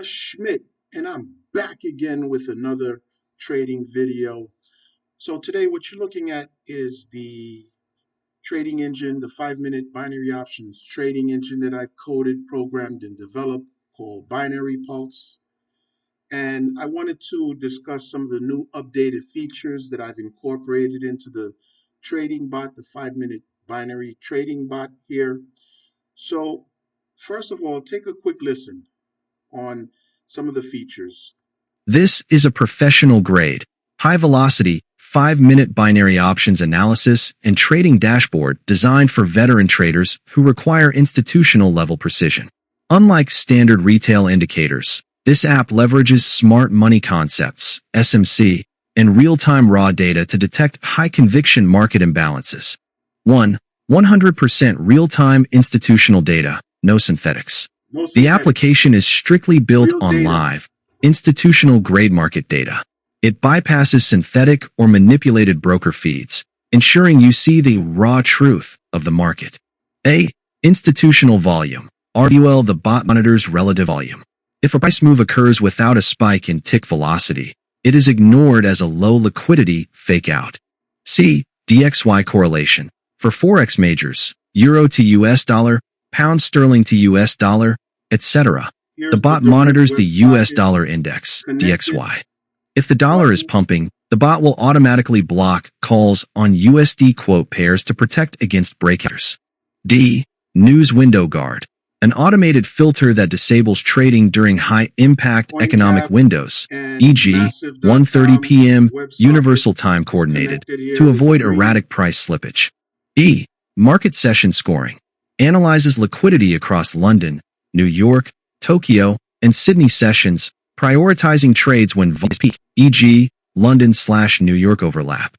Schmidt, and I'm back again with another trading video. So today what you're looking at is the trading engine, the 5-minute binary options trading engine that I've coded, programmed, and developed called Binary Pulse. And I wanted to discuss some of the new updated features that I've incorporated into the trading bot, the 5-minute binary trading bot here. So first of all, take a quick listen on some of the features. This is a professional-grade, high-velocity, 5-minute binary options analysis and trading dashboard designed for veteran traders who require institutional-level precision. Unlike standard retail indicators, this app leverages smart money concepts, SMC, and real-time raw data to detect high-conviction market imbalances. 1. 100% real-time institutional data, no synthetics. The application is strictly built on live, institutional-grade market data. It bypasses synthetic or manipulated broker feeds, ensuring you see the raw truth of the market. A. Institutional volume. RVL. The bot monitors relative volume. If a price move occurs without a spike in tick velocity, it is ignored as a low liquidity fake out. C. DXY correlation. For Forex majors, Euro to US dollar, Pound sterling to US dollar, etc. The bot monitors the US dollar index, DXY. If the dollar is pumping, the bot will automatically block calls on USD quote pairs to protect against breakouts. D. News window guard. An automated filter that disables trading during high-impact economic windows, e.g., 1:30 p.m. Universal Time Coordinated, to avoid erratic price slippage. E. Market session scoring. Analyzes liquidity across London, New York, Tokyo, and Sydney sessions, prioritizing trades when volumes peak, e.g., London/New York overlap.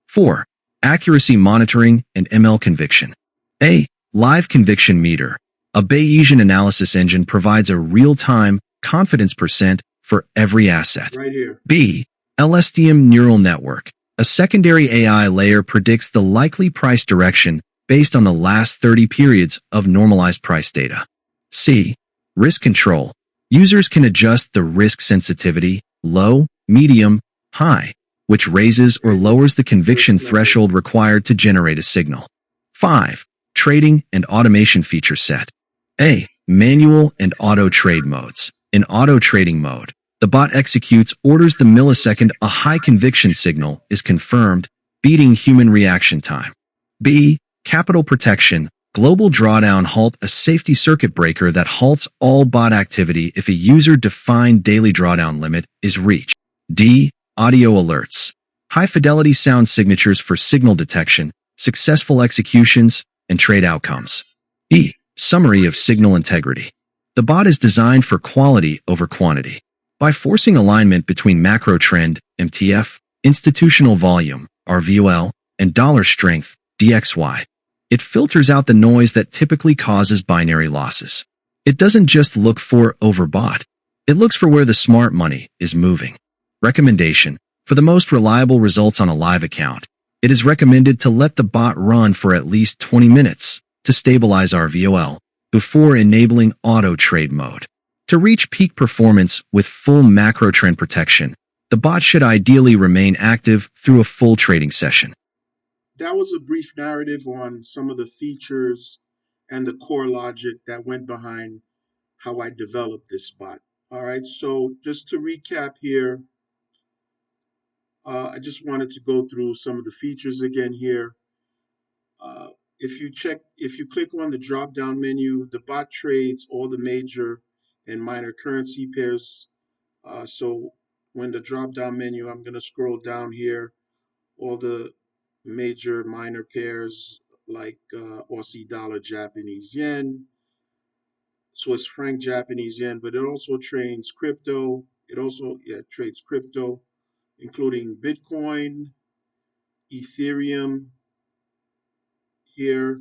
4. Accuracy monitoring and ML conviction. A. Live conviction meter. A Bayesian analysis engine provides a real-time confidence percent for every asset. Right here. B. LSTM neural network. A secondary AI layer predicts the likely price direction based on the last 30 periods of normalized price data. C. Risk control. Users can adjust the risk sensitivity, low, medium, high, which raises or lowers the conviction threshold required to generate a signal. 5. Trading and automation feature set. A. Manual and auto trade modes. In auto trading mode, the bot executes orders the millisecond a high conviction signal is confirmed, beating human reaction time. B. Capital protection. Global drawdown halt. A safety circuit breaker that halts all bot activity if a user-defined daily drawdown limit is reached. D. Audio alerts. High-fidelity sound signatures for signal detection, successful executions, and trade outcomes. E. Summary of signal integrity. The bot is designed for quality over quantity. By forcing alignment between macro trend, MTF, institutional volume, RVOL, and dollar strength, DXY, it filters out the noise that typically causes binary losses. It doesn't just look for overbought. It looks for where the smart money is moving. Recommendation. For the most reliable results on a live account, it is recommended to let the bot run for at least 20 minutes to stabilize RVOL before enabling auto trade mode. To reach peak performance with full macro trend protection, the bot should ideally remain active through a full trading session. That was a brief narrative on some of the features and the core logic that went behind how I developed this bot. All right, so just to recap here, I just wanted to go through some of the features again here. If you click on the drop-down menu, the bot trades all the major and minor currency pairs. So when the drop-down menu, I'm going to scroll down here, all the major minor pairs like Aussie dollar, Japanese yen, Swiss franc, Japanese yen, but it also trades crypto. It also trades crypto, including Bitcoin, Ethereum here,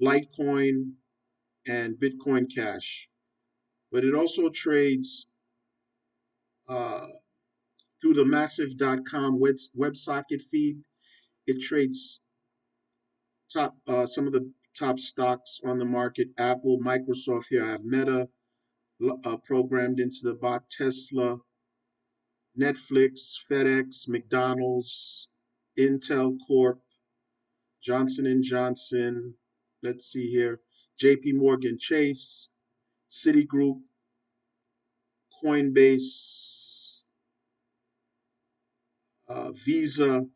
Litecoin, and Bitcoin Cash. But it also trades through the massive.com WebSocket feed. It trades some of the top stocks on the market: Apple, Microsoft. Here I have Meta, programmed into the bot. Tesla, Netflix, FedEx, McDonald's, Intel Corp, Johnson and Johnson. Let's see here. JP Morgan Chase, Citigroup, Coinbase, Visa,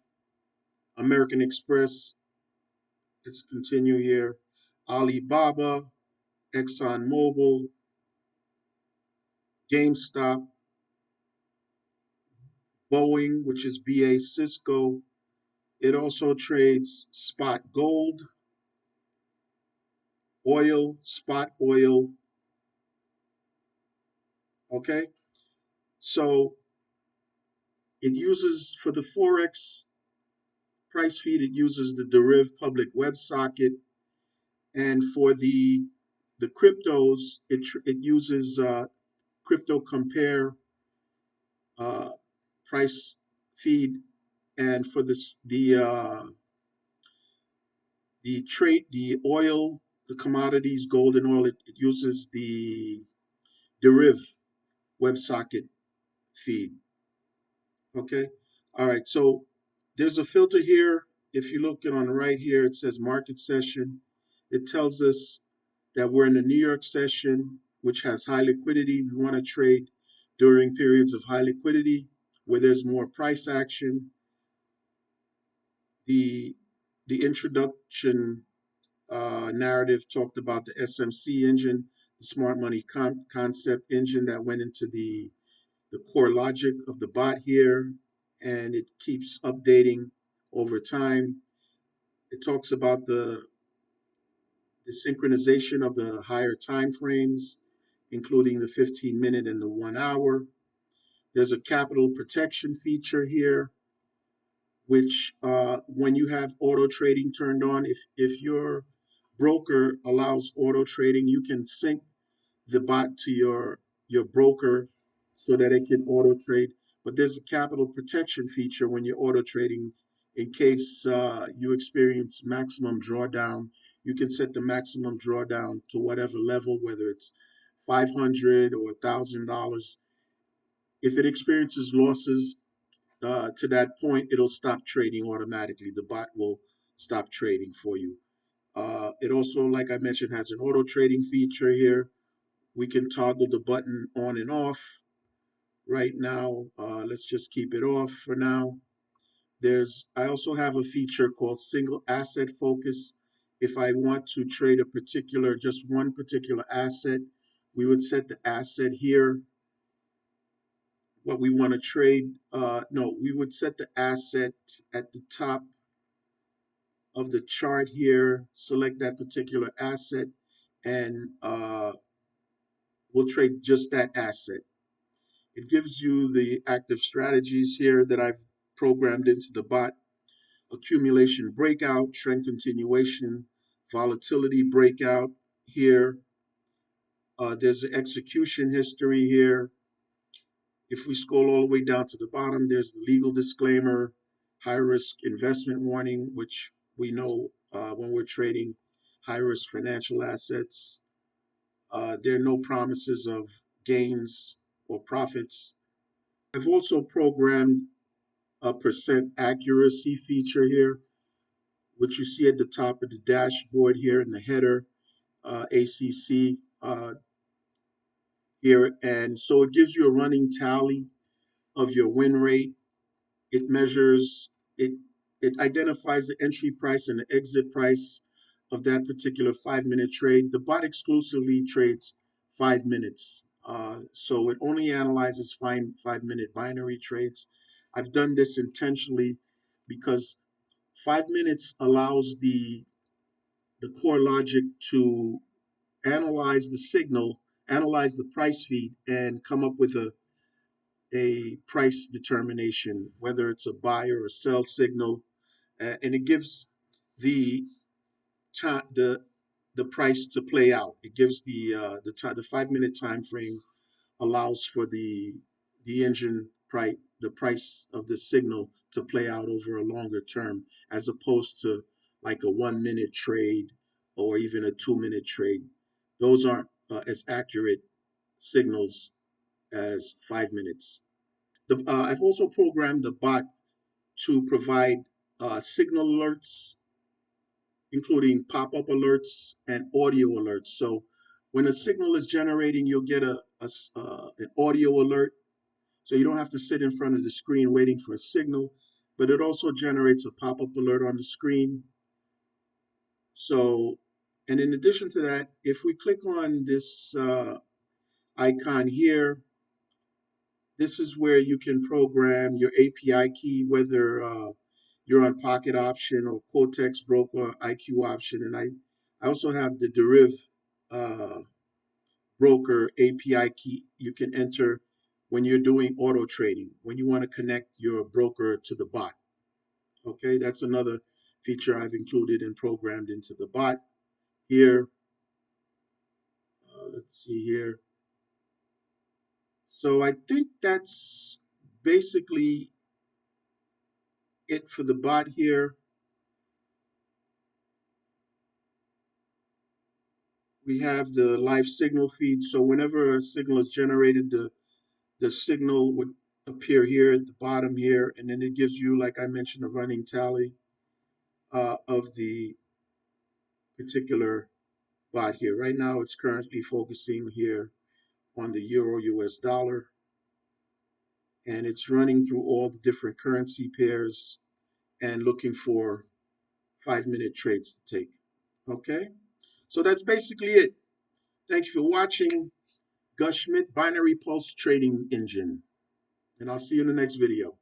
American Express. Let's continue here. Alibaba, ExxonMobil, GameStop, Boeing, which is BA Cisco. It also trades spot gold, oil, spot oil. Okay. So it uses, for the Forex price feed, it uses the Deriv Public WebSocket. And for the cryptos, it uses crypto compare price feed. And for this, the trade, the oil, the commodities, gold and oil, it uses the Deriv WebSocket feed. Okay. All right. So there's a filter here. If you look on the right here, it says market session. It tells us that we're in the New York session, which has high liquidity. We want to trade during periods of high liquidity where there's more price action. The introduction narrative talked about the SMC engine, the smart money concept engine that went into the core logic of the bot here, and it keeps updating over time. It talks about the synchronization of the higher time frames, including the 15-minute and the 1 hour. There's a capital protection feature here, which when you have auto trading turned on, if your broker allows auto trading, you can sync the bot to your broker so that it can auto trade. But there's a capital protection feature when you're auto trading in case you experience maximum drawdown. You can set the maximum drawdown to whatever level, whether it's 500 or $1,000. If it experiences losses to that point, it'll stop trading automatically. The bot will stop trading for you. It also, like I mentioned, has an auto trading feature here. We can toggle the button on and off. Right now, let's just keep it off for now. I also have a feature called single asset focus. If I want to trade just one particular asset, we would set the asset here. What we want to trade, no, we would set the asset at the top of the chart here, select that particular asset, and we'll trade just that asset. It gives you the active strategies here that I've programmed into the bot: accumulation breakout, trend continuation, volatility breakout here. There's the execution history here. If we scroll all the way down to the bottom, there's the legal disclaimer, high risk investment warning, which we know when we're trading high risk financial assets. There are no promises of gains or profits. I've also programmed a percent accuracy feature here, which you see at the top of the dashboard here in the header, ACC here. And so it gives you a running tally of your win rate. It measures, it identifies the entry price and the exit price of that particular 5-minute trade. The bot exclusively trades 5 minutes. So it only analyzes 5-minute binary trades. I've done this intentionally because 5 minutes allows the core logic to analyze the signal, analyze the price feed, and come up with a price determination, whether it's a buy or a sell signal, and it gives the time the price to play out. It gives the time, the 5-minute time frame allows for the engine price, the price of the signal to play out over a longer term, as opposed to like a 1-minute trade or even a 2-minute trade. Those aren't as accurate signals as 5 minutes. I've also programmed the bot to provide signal alerts, including pop-up alerts and audio alerts. So when a signal is generating, you'll get an audio alert. So you don't have to sit in front of the screen waiting for a signal, but it also generates a pop-up alert on the screen. So, and in addition to that, if we click on this icon here, this is where you can program your API key, whether you're on Pocket Option or Quotex Broker IQ Option. And I also have the Deriv Broker API key you can enter when you're doing auto trading, when you want to connect your broker to the bot. Okay, that's another feature I've included and programmed into the bot here. Let's see here. So I think that's basically it for the bot here. We have the live signal feed. So whenever a signal is generated, the signal would appear here at the bottom here, and then it gives you, like I mentioned, a running tally of the particular bot here. Right now, it's currently focusing here on the Euro US dollar, and it's running through all the different currency pairs and looking for 5-minute trades to take. Okay, so that's basically it. Thanks for watching Gus Schmidt Binary Pulse Trading Engine, and I'll see you in the next video.